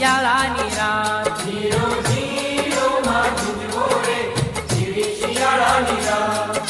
શિયાળાની રાત zero zero માં જીવો રે જીવી શિયાળાની રાત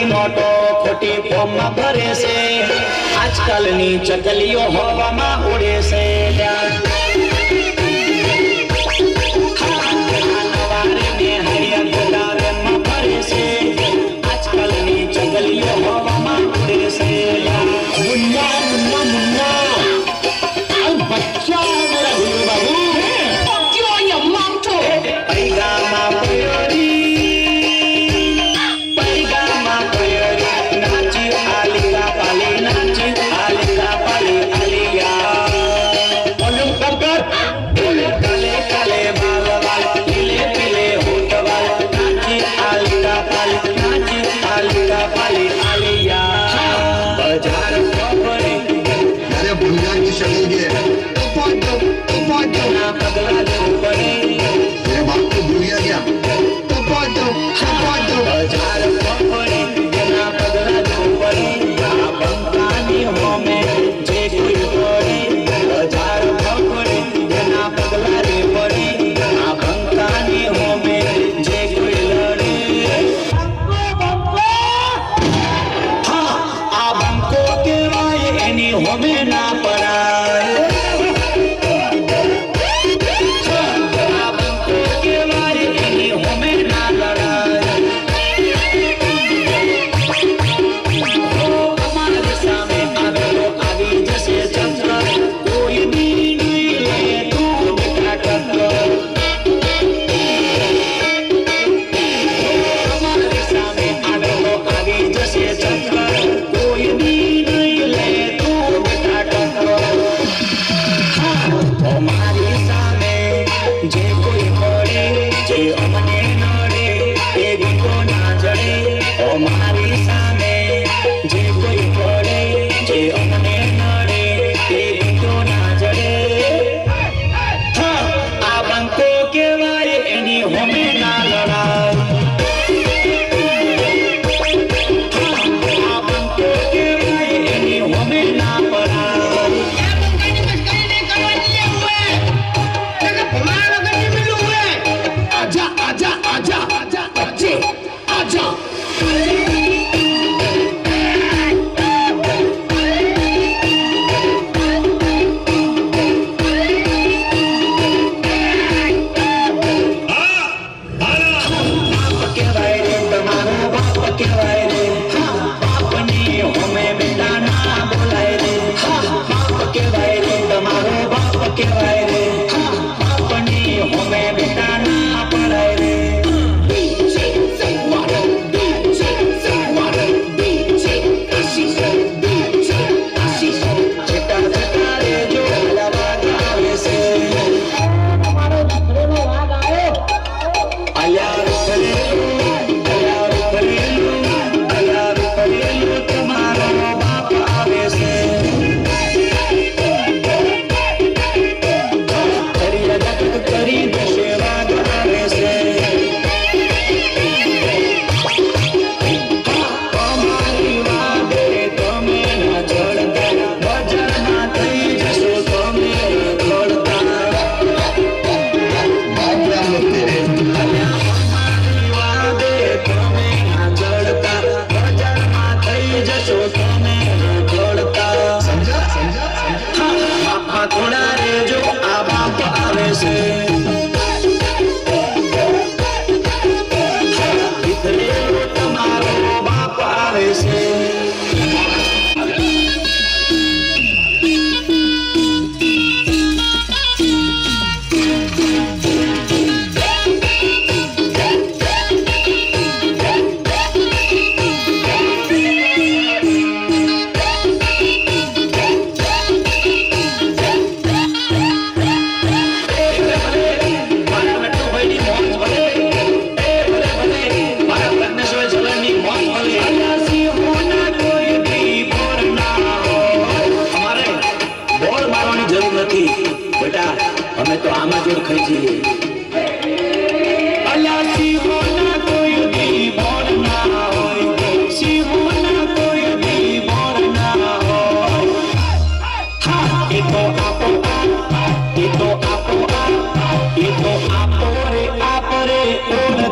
નોટો ખોટી ફોર્મમાં ભરે છે આજકાલની ચકલીઓ હવામાં ઉડે છે આજકાલની ચકલીઓ હવામાં ઉડે છે મુન્ના મુન્ના મુન્ના આ બચ્ચા મેરા ગુરુ બાબુ બચ્ચો યમ્મા તો પૈગામાં પયોરી Olha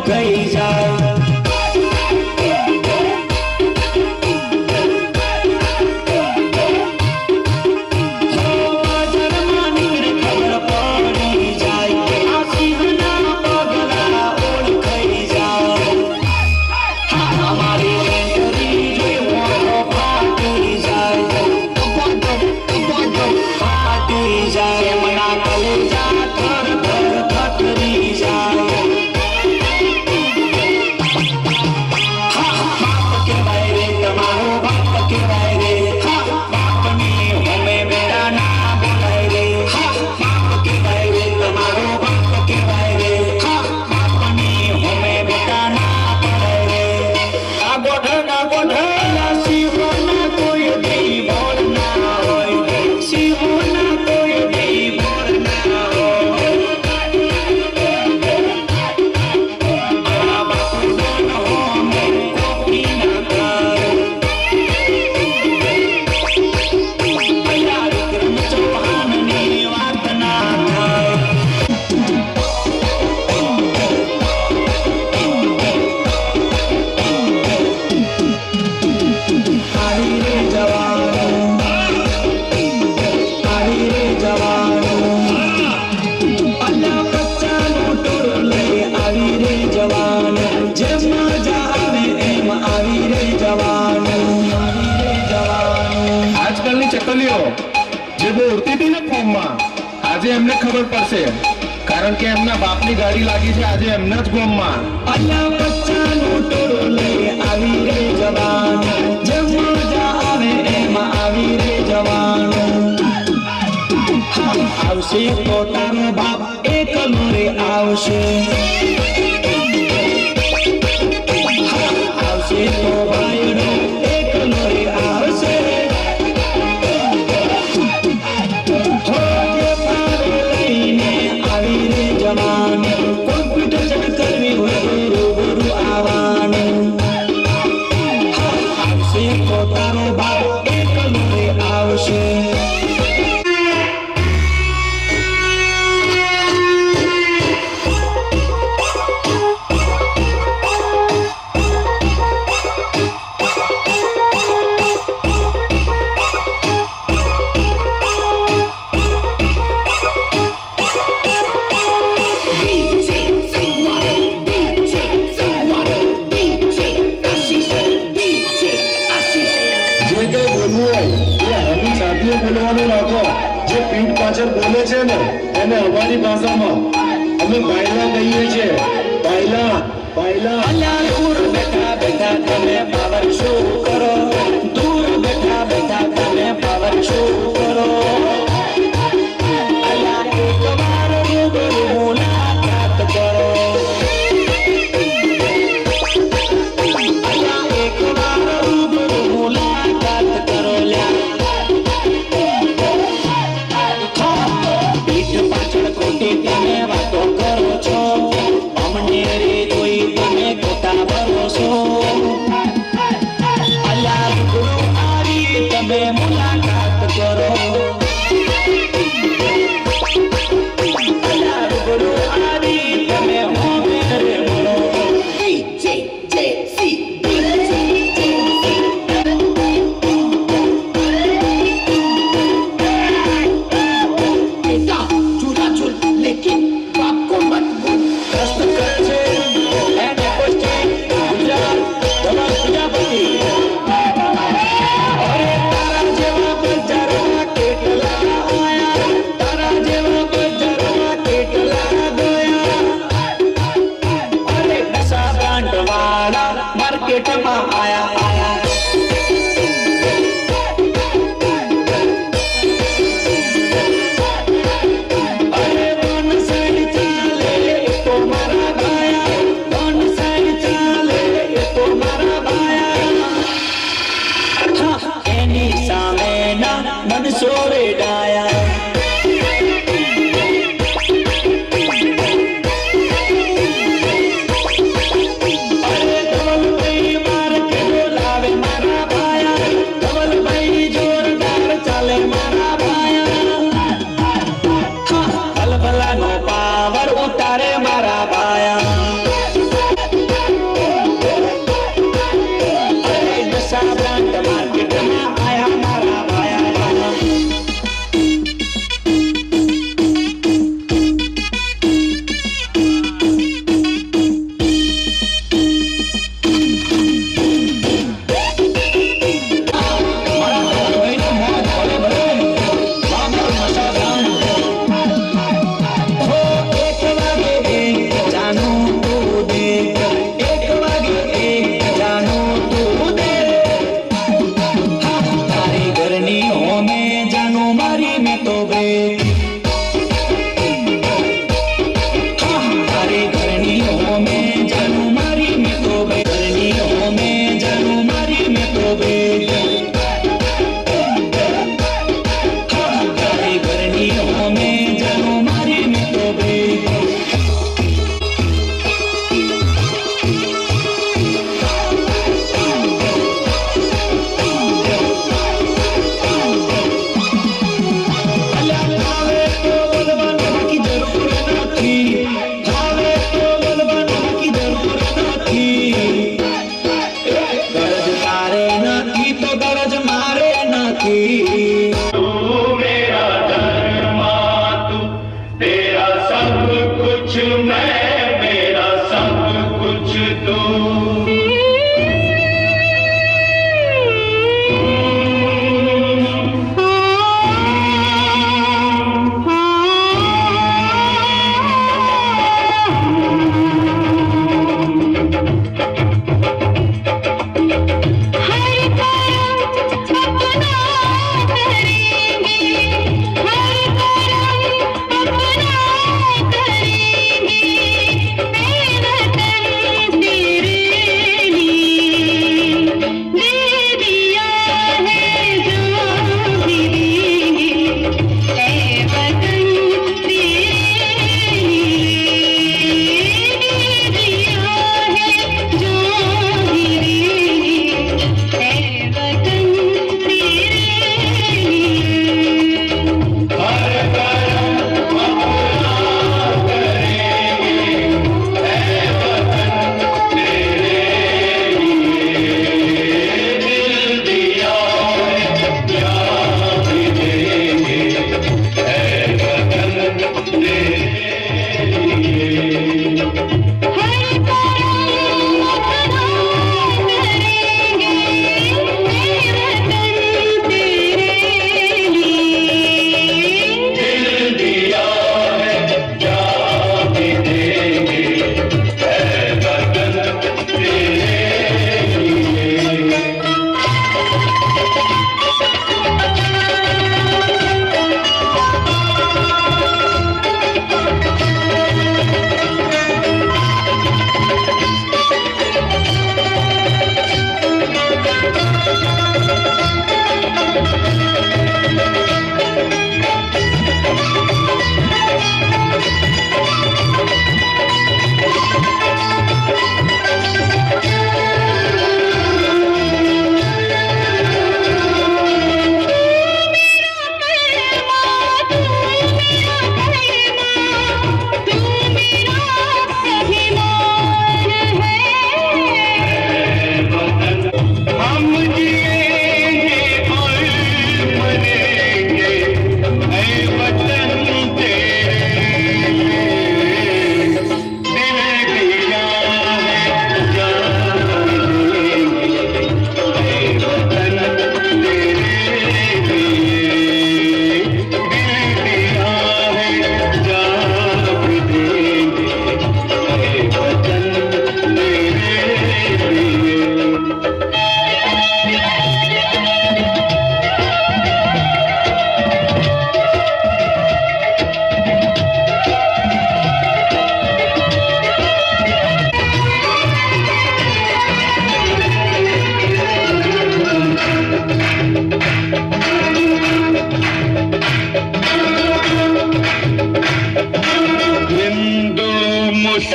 ઓળખાઈ જાય જે બહુ ઉડતી હતી ને ફોર્મમાં આજે એમને ખબર પડશે કારણ કે એમના બાપની ગાડી લાગી છે આજે એમના જ ગોમમાં અલ્યા બચ્ચાનું ટોળું લઈ આવી રે જવાન જેમ મજા આવે એમાં આવી રે જવાન આવશે તો તારો બાપ એકલો રે આવશે આવશે તો ભાઈડો એકલો રે આવશે કોમ્પ્યુટર ચેક કરવી હોય રૂબરૂ આવવાનું આવશે તો તારો બાપ એકલો રે આવશે બોલવાનું રાખો જે પીઠ પાછળ બોલે છે ને એને અમારી ભાષામાં અમે બાયલા કહીએ છીએ બાયલા બાયલા અલ્યા દૂર બેઠા બેઠા તમે પાવર શો કરો દૂર બેઠા બેઠા તમે પાવર શો કરો અલ્યા એક વાર રૂબરૂ મુલાકાત કરો અલ્યા એક વાર રૂબરૂ મુલાકાત કરો લ્યા તમે વાતો કરો છો અમને રે જોઈ તમે ખોટા ભરોસો અલ્યા ગુરુ આવી તમે મુલાકાત કરો અલ્યા ગુરુ આવી તમે હોમે રે મળો માર્કેટમાં આયા આયા અરે વન સાઈડ ચાલે તો મારા ભાયા વન સાઈડ ચાલે તો મારા ભાયા એની સામે ના મનસો રે ડાયા માર્કેટ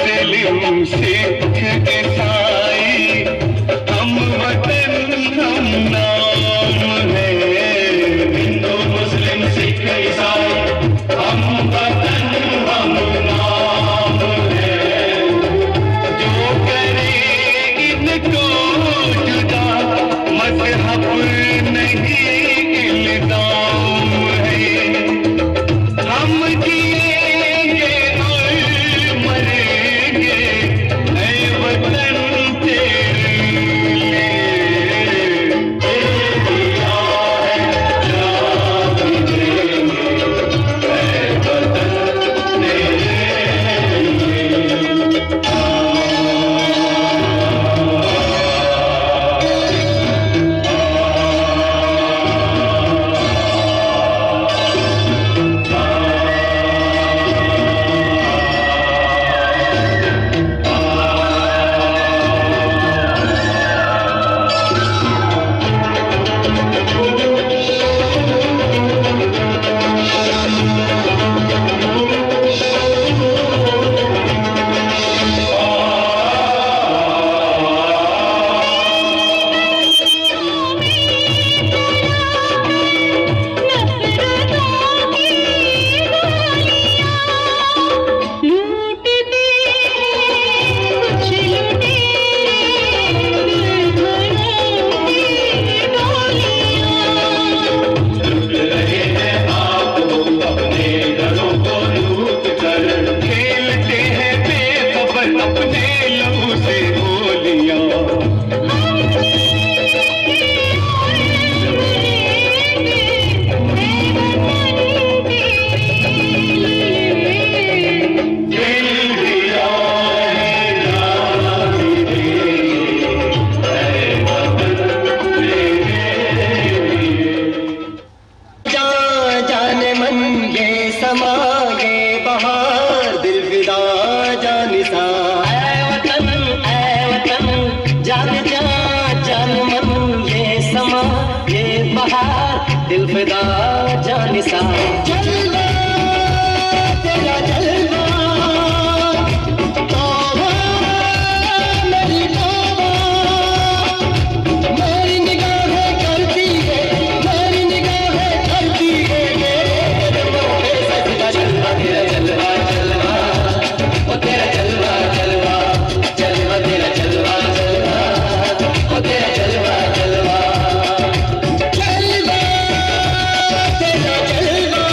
मुस्लिम सिख ईसाई हम वतन हम नाम है। हिंदू मुस्लिम सिख ईसाई हम वतन हम नाम है। जो करे इनको जुदा मजहब नहीं इल्जाम है। हम जिएंगे और मरेंगे ऐ वतन तेरे लिए। दिया है जान भी देंगे ऐ वतन तेरे खेलते हैं बेखबर अपने लहू से होलियां। दिल दिया है जान भी देंगे ऐ वतन तेरे लिए। जाने मन ये समा ये बहार दिल फिदा जानिसा। ऐ वतन जान जा जान मन ये समा ये बहार दिल फिदा जानिसा। जलवा तेरा जलवा तौबा मेरी तौबा। मेरी निगाहें करती है मेरी निगाहें करती है तेरे मोहे सजदा। जलवा तेरा जलवा जलवा ओ तेरा जलवा जलवा जलवा तेरा जलवा जलवा ओ तेरा जलवा जलवा। जलवा तेरा जलवा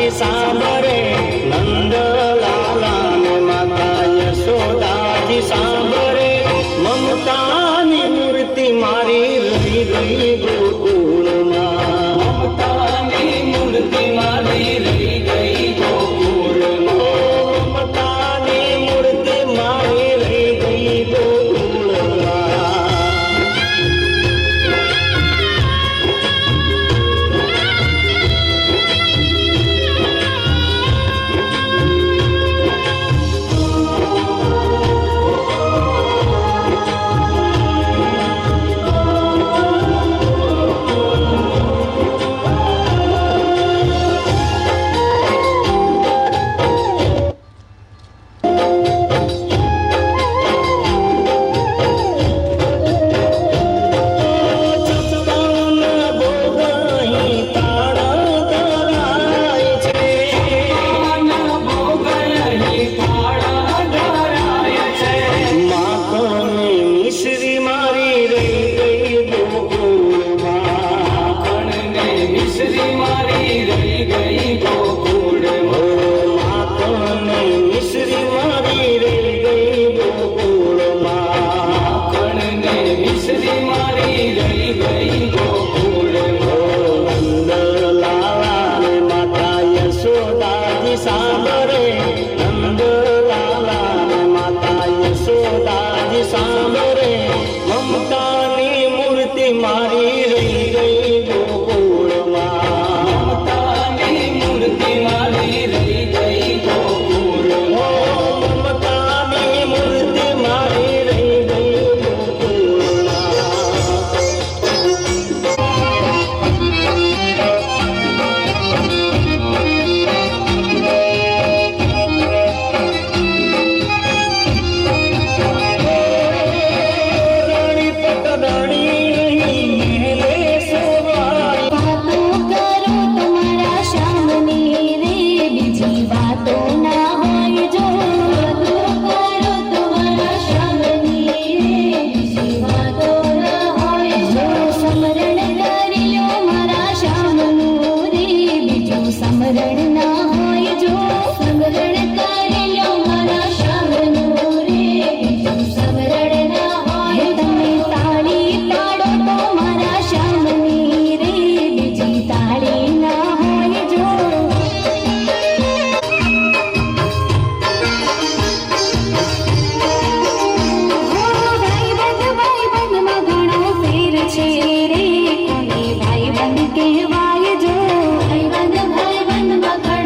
યશોદાજી સાંભળે નંદલાલા ને માતા યશોદાજી સાંભળે મમતાની મૂર્તિ મારી રહી ગઈ ગોકુળમાં મમતાની મૂર્તિ મારી રહી ગઈ ગોકુળમાં મમતાની મૂર્તિ મારી રહી ગઈ ગોકુળમાં મમતાની મૂર્તિ મારી રહી ગઈ ગોકુળમાં મમતાની મૂર્તિ મારી રહી ગઈ ગોકુળમાં મમતાની મૂર્તિ મારી રહી ગઈ સમરણ ના હોય જો સમરણ કરી લો મારા શ્યામનું રે બીજું સમરણ ના હોય તમે તાળી પાડો તો મારા શ્યામની રે બીજી તાળી ના હોય જો ભાઈબંધમાં ઘણો ફેર છે રે કોને ભાઈબંધ કહેવાય જો ભાઈબંધ મગર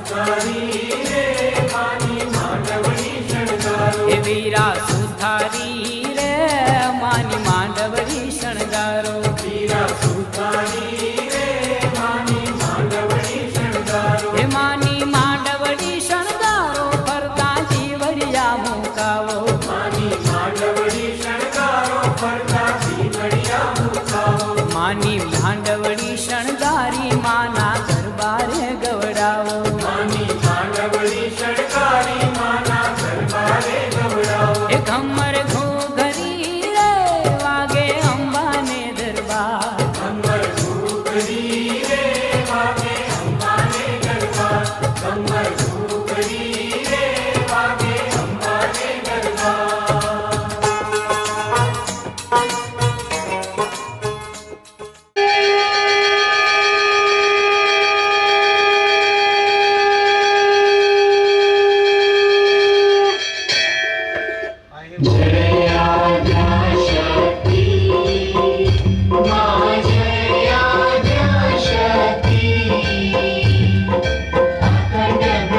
સુતારી રે માની માંડવડી શણગારો હે વીરા સુથારી રે માની માંડવડી શણગારો વીરા સુતારી રે માની માંડવડી શણગારો હે માની માંડવડી શણગારો ફરતા જીવડિયા મુકાવો માની માંડવડી શણગારો ફરતા જીવડિયા મુકાવો માની માંડવડી શણગારી માના દરબારે ગવડાવો માની માંડવડી શણગારી માના દરબારે ગવડાવો એ કમર ઘોઘરી રે વાગે અંબાને દરબાર કમર ઘૂઘરી રે વાગે અંબાને ગરબા કમર ઘૂઘરી રે વાગે અંબાને ગરબા જય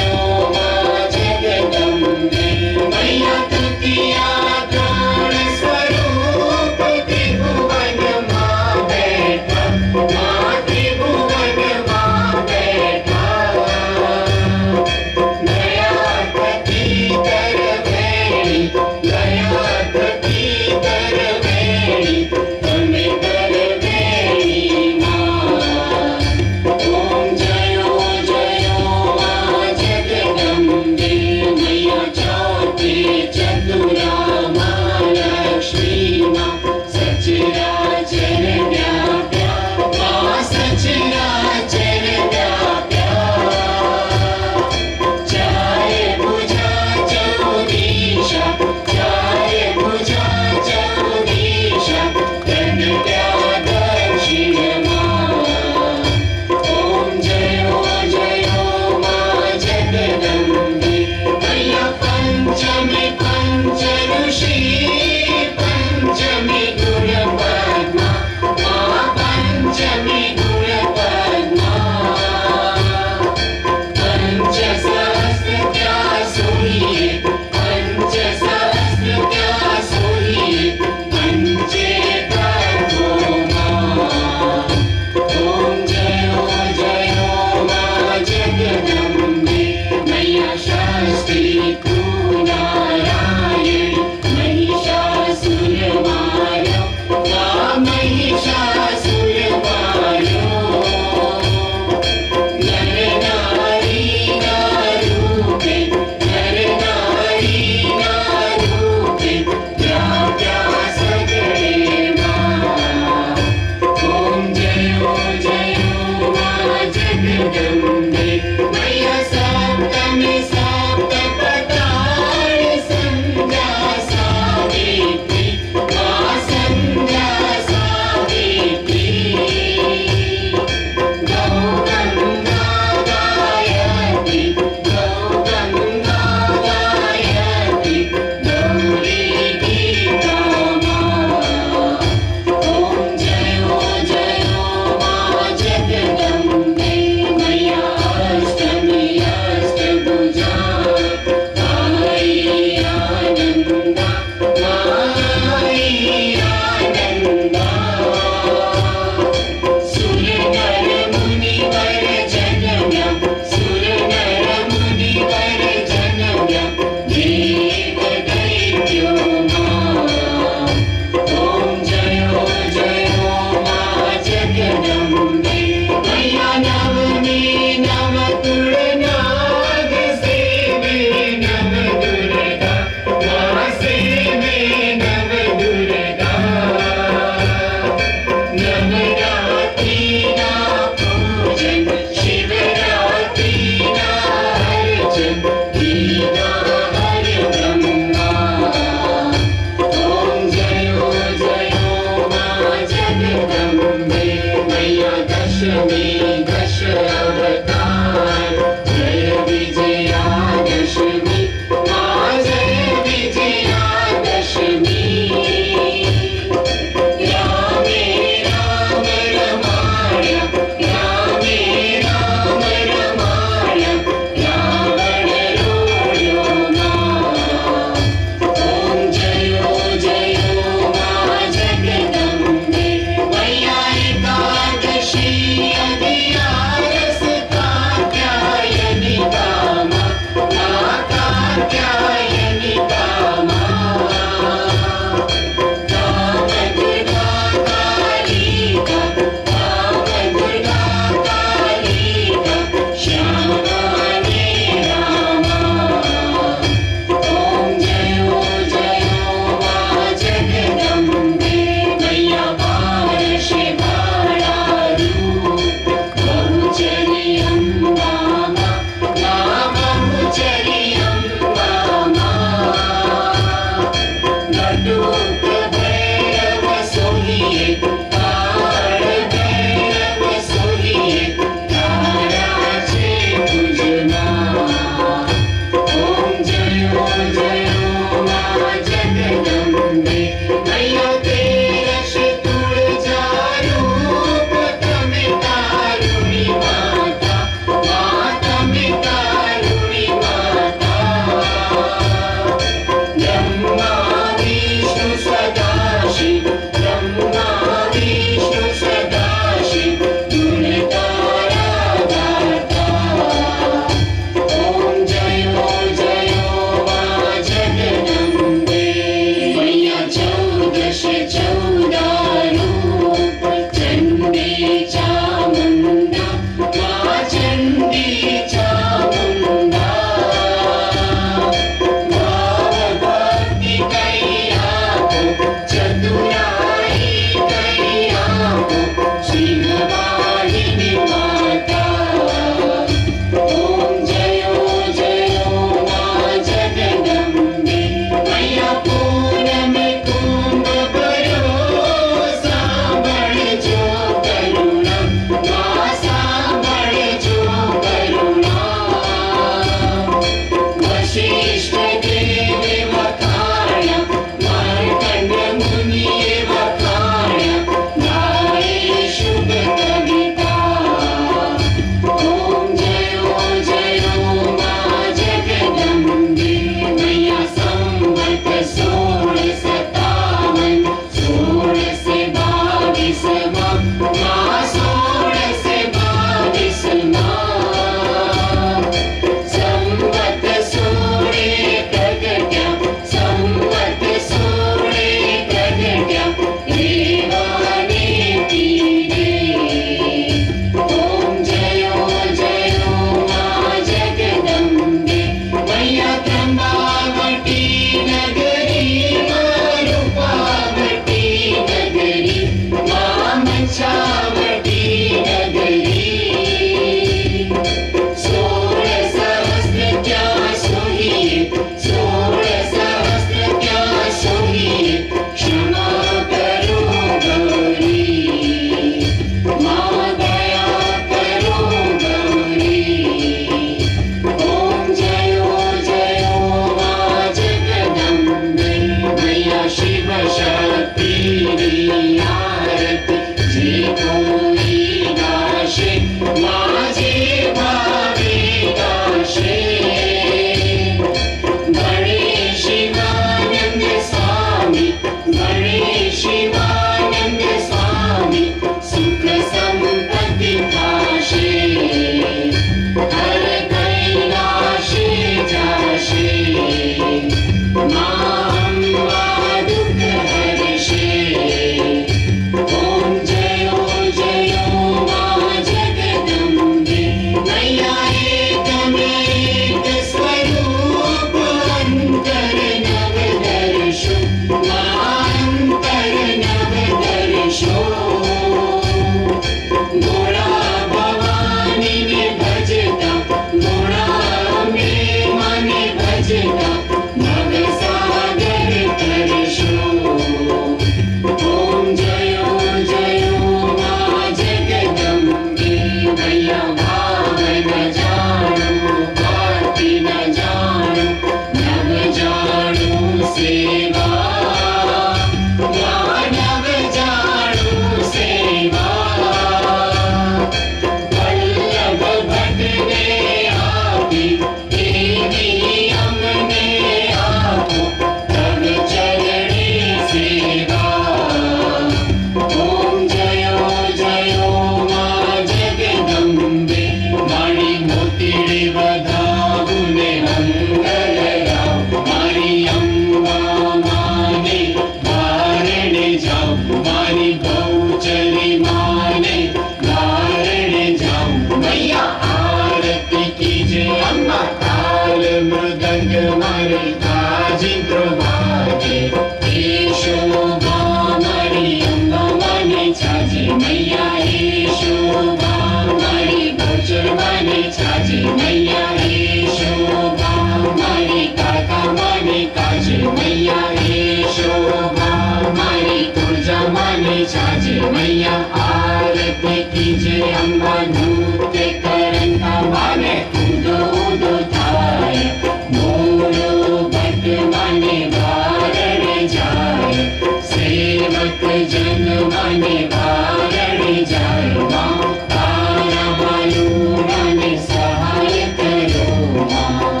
તો થાય મોડો ભટ્ટ માને વારણ જાય સેવક જન માને વારણ જાય માં તારા બાલુડાને સહાય કરો માં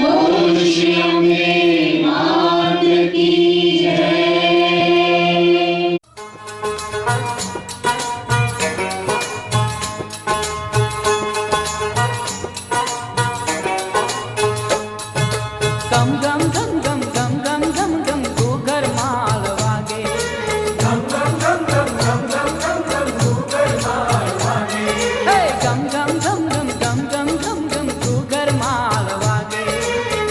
બોલ શ્રી અંબે માત કી જય ગમ ગમ ગમ ગમ ગમ ગમ ગમ ગમ ઘૂઘર માલ વાગે ગમ ગમ ગમ ગમ ગમ ગમ ગમ ગમ ઘૂઘર માલ વાગે હે ગમ ગમ ગમ ગમ ગમ ગમ ગમ ગમ ઘૂઘર માલ વાગે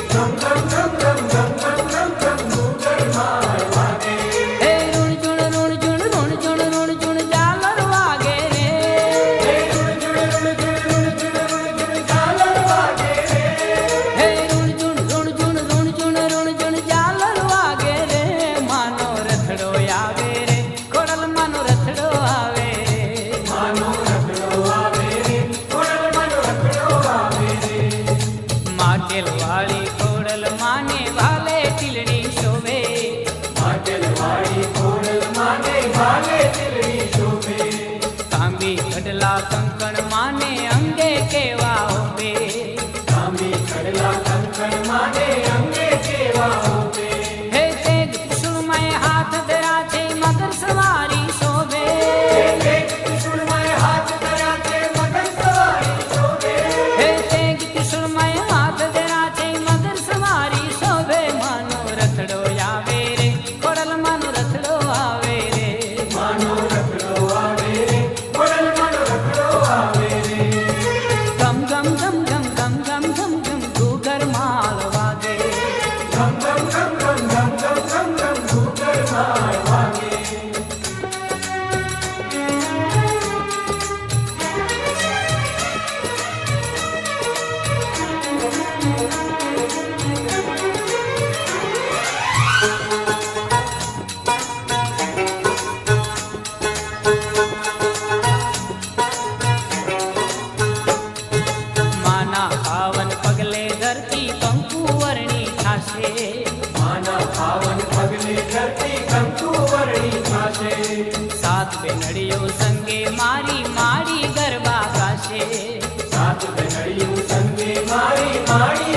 ગમ ગમ ગમ ગમ ગમ ગમ ગમ ગમ ઘૂઘર માલ વાગે હે રૂણ ચૂણ રૂણ ચૂણ રૂણ ચૂણ રૂણ ચૂણ ઝાલર વાગે રે હે રૂણ ચૂણ રૂણ ચૂણ રૂણ ચૂણ રૂણ ચૂણ ઝાલર વાગે રે હે રૂણ ચૂણ રૂણ ચૂણ રૂણ ચૂણ રૂણ ચૂણ ઝાલર વાગે રે માનો રથડો આવે રે ખોડલ માનો રથડો આવે રે માનો રખડો આવે રે ખોડલ માનો રખડો આવે રે માટેલ વાળી ખોડલ માને વાલે ટીલડી શોભે માટેલ વાળી ખોડલ માને ભાલે તીલડી શોભે તાંબી કડલા કંકણ માને અંગે કેવા ઓબે તાંબી કડલા કંકણ માને અંગે કેવા હોવે હે તેજ કુસુમય હાથ ધરા છે મગર સવારી શોભે એક ત્રિશૂળમય હાથ ધર્યા છે મગર સવારી શોભે હે તેજ કુસુમય હાથ ધરા છે મગર સવારી શોભે માનો રથડો આવે રે ખોડલ માનો રથડો આવે રે માનો રખડો આવે રે ખોડલ માનો રખડો આવે રે ગમ ગમ ગમ ગમ ગમ ગમ ગમ ગમ ઘૂઘર માલ વાગે ગમ ગમ ગમ ગમ ગમ ગમ ગમ ગમ ઘૂઘર માલ વાગે માના પાવન પગલે ધરતી કંકુ વર્ણી થાશે માના પાવન પગલે ધરતી કંકુ વર્ણી થાશે સાત બેનડીઓ સંગે મારી માડી ગરબા ગાશે સાત બેનડીયું સંગે મારી માડી